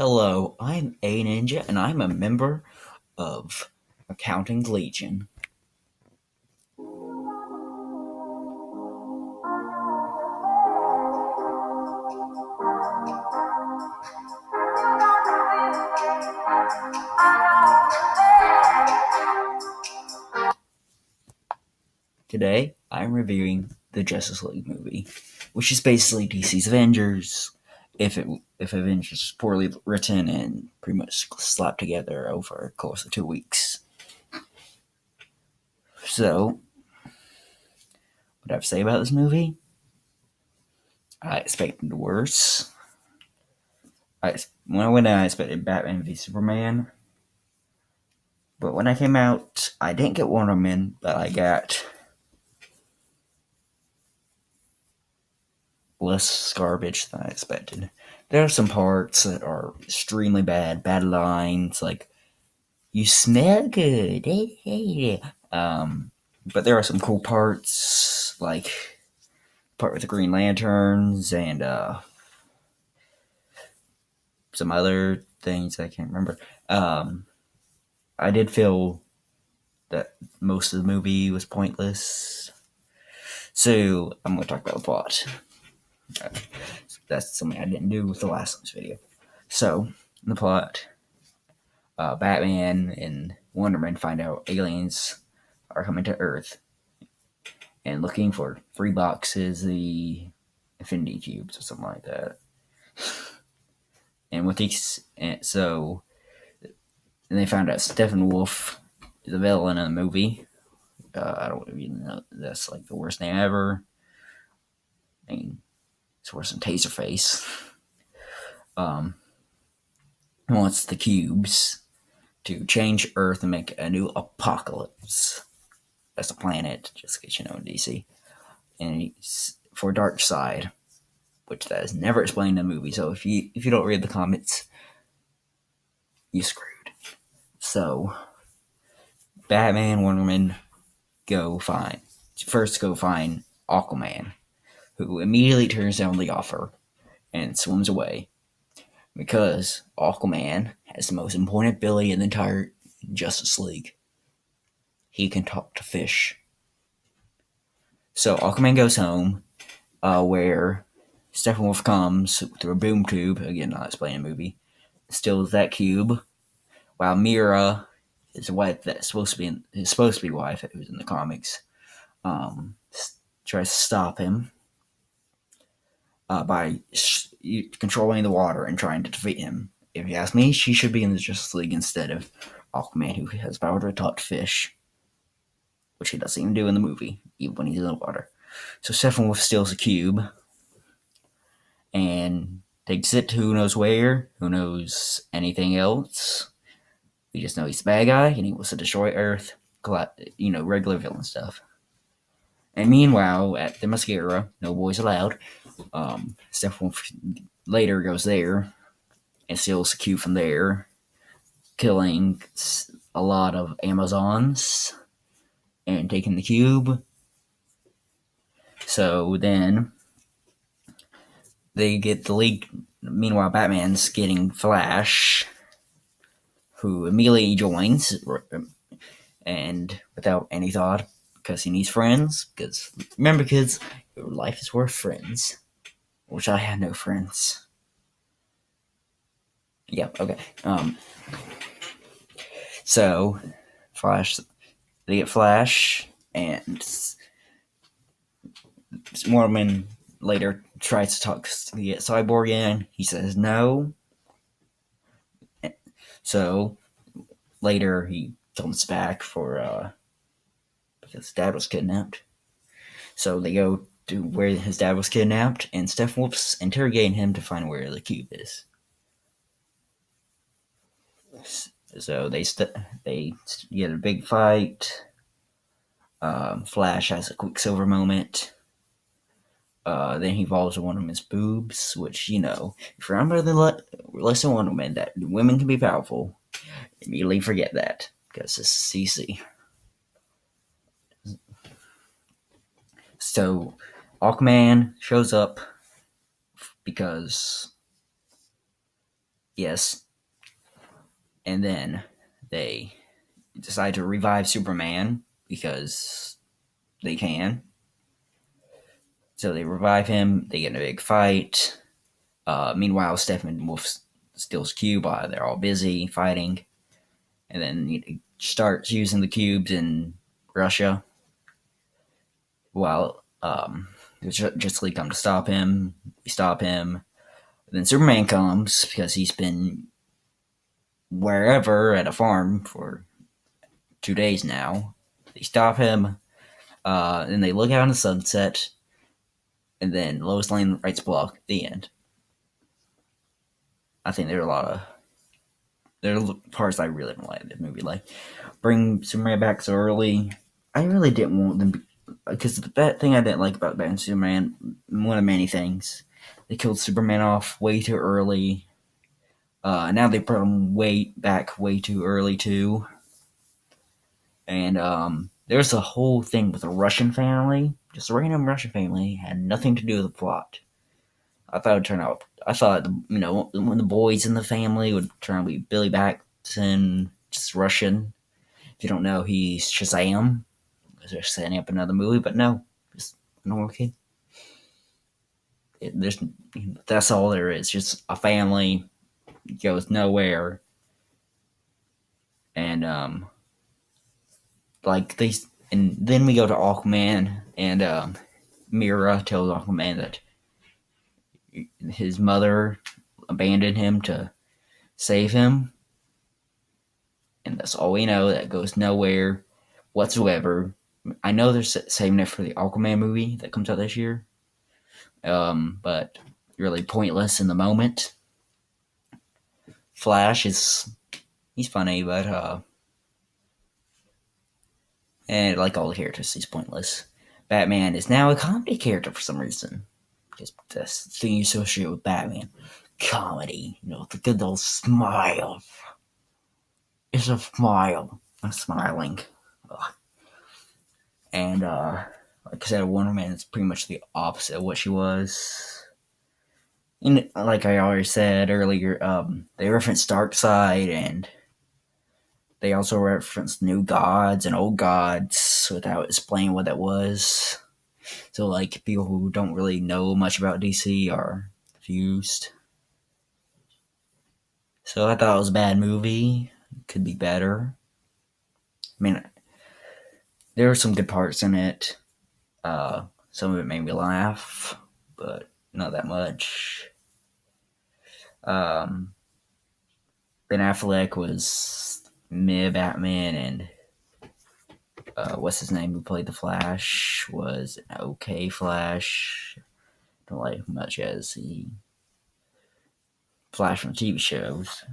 Hello, I'm A Ninja, and I'm a member of Accounting Legion. Today, I'm reviewing the Justice League movie, which is basically DC's Avengers. If Avengers is poorly written and pretty much slapped together over a course of 2 weeks. So, what I have to say about this movie? I expected worse. When I went out, I expected Batman v Superman. But when I came out, I didn't get Wonder Woman, but I got less garbage than I expected. There are some parts that are extremely bad lines, like, you smell good. But there are some cool parts, like part with the Green Lanterns and some other things I can't remember. I did feel that most of the movie was pointless. So I'm going to talk about the plot. That's something I didn't do with the last week's video. So, in the plot, Batman and Wonder Man find out aliens are coming to Earth and looking for 3 boxes, the Infinity Cubes or something like that. And with these, and they found out Steppenwolf is a villain in the movie. I don't even know. That's like the worst name ever. I mean, it's worse than Taserface. He wants the cubes to change Earth and make a new apocalypse. That's the planet, just in case you know in DC. And he's for Darkseid, which that is never explained in the movie. So if you don't read the comics, you screwed. So Batman, Wonder Woman go find Aquaman, who immediately turns down the offer and swims away because Aquaman has the most important ability in the entire Justice League. He can talk to fish. So Aquaman goes home, where Steppenwolf comes through a boom tube, again not explaining the movie, steals that cube, while Mira, his wife that's supposed to be wife, who's in the comics, tries to stop him by controlling the water and trying to defeat him. If you ask me, she should be in the Justice League instead of Aquaman, who has power to talk to fish, which he doesn't even do in the movie, even when he's in the water. So Steppenwolf steals a cube and takes it to who knows where, who knows anything else. We just know he's a bad guy and he wants to destroy Earth, regular villain stuff. And meanwhile, at the Mascara, no boys allowed, Steppenwolf later goes there and steals a cube from there, killing a lot of Amazons and taking the cube. So then they get the league. Meanwhile, Batman's getting Flash, who immediately joins, and without any thought, because he needs friends. Because remember, kids, your life is worth friends. Which I had no friends. Yeah, okay. So they get Flash, and Mormon later tries to talk to get Cyborg in. He says no. So later he comes back because his dad was kidnapped. So they go to where his dad was kidnapped, and Steppenwolf's interrogating him to find where the cube is. So they get a big fight. Flash has a Quicksilver moment. Then he falls on one of his boobs, which, if you're under the lesson Wonder Woman that women can be powerful, immediately forget that, because this is CC. So Aquaman shows up because Yes, and then they decide to revive Superman because they can. So they revive him. They get in a big fight. Meanwhile, Steppenwolf steals cube while they're all busy fighting, and then he starts using the cubes in Russia. While the Justice League come to stop him, we stop him. Then Superman comes because he's been wherever at a farm for 2 days now. They stop him, and they look out in the sunset, and then Lois Lane writes block. The end. I think there are parts I really don't like in the movie, like bring Superman back so early. I really didn't want them because the bad thing I didn't like about Batman and Superman, one of many things, they killed Superman off way too early. Now they brought him way too early too, and there's a whole thing with a Russian family, just a random Russian family, had nothing to do with the plot. I thought it would turn out. I thought when the boys in the family would turn out to be Billy Batson, just Russian. If you don't know, he's Shazam. They're setting up another movie, but no, just a normal kid. That's all there is. Just a family goes nowhere, and like they, and then we go to Aquaman, and Mira tells Aquaman that his mother abandoned him to save him, and that's all we know. That goes nowhere whatsoever. I know they're saving it for the Aquaman movie that comes out this year, but really pointless in the moment. Flash he's funny, but and like all the characters, he's pointless. Batman is now a comedy character for some reason. Just that's the thing you associate with Batman, comedy. The good old smile. It's a smile. I'm smiling. Ugh. And like I said, Wonder Man is pretty much the opposite of what she was. And like I already said earlier, they reference Darkseid, and they also reference new gods and old gods without explaining what that was. So like people who don't really know much about DC are confused. So I thought it was a bad movie. Could be better. I mean, there were some good parts in it. Some of it made me laugh, but not that much. Ben Affleck was meh Batman, and what's his name who played the Flash was an okay Flash. Don't like much as the Flash from TV shows.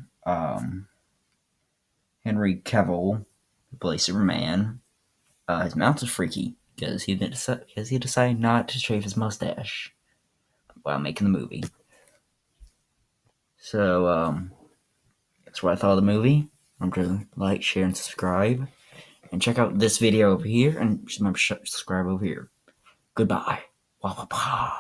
Henry Cavill, who plays Superman, his mouth is freaky because he decided not to shave his mustache while making the movie. So that's what I thought of the movie. Remember to like, share, and subscribe. And check out this video over here. And remember to subscribe over here. Goodbye. Wah, wah, wah.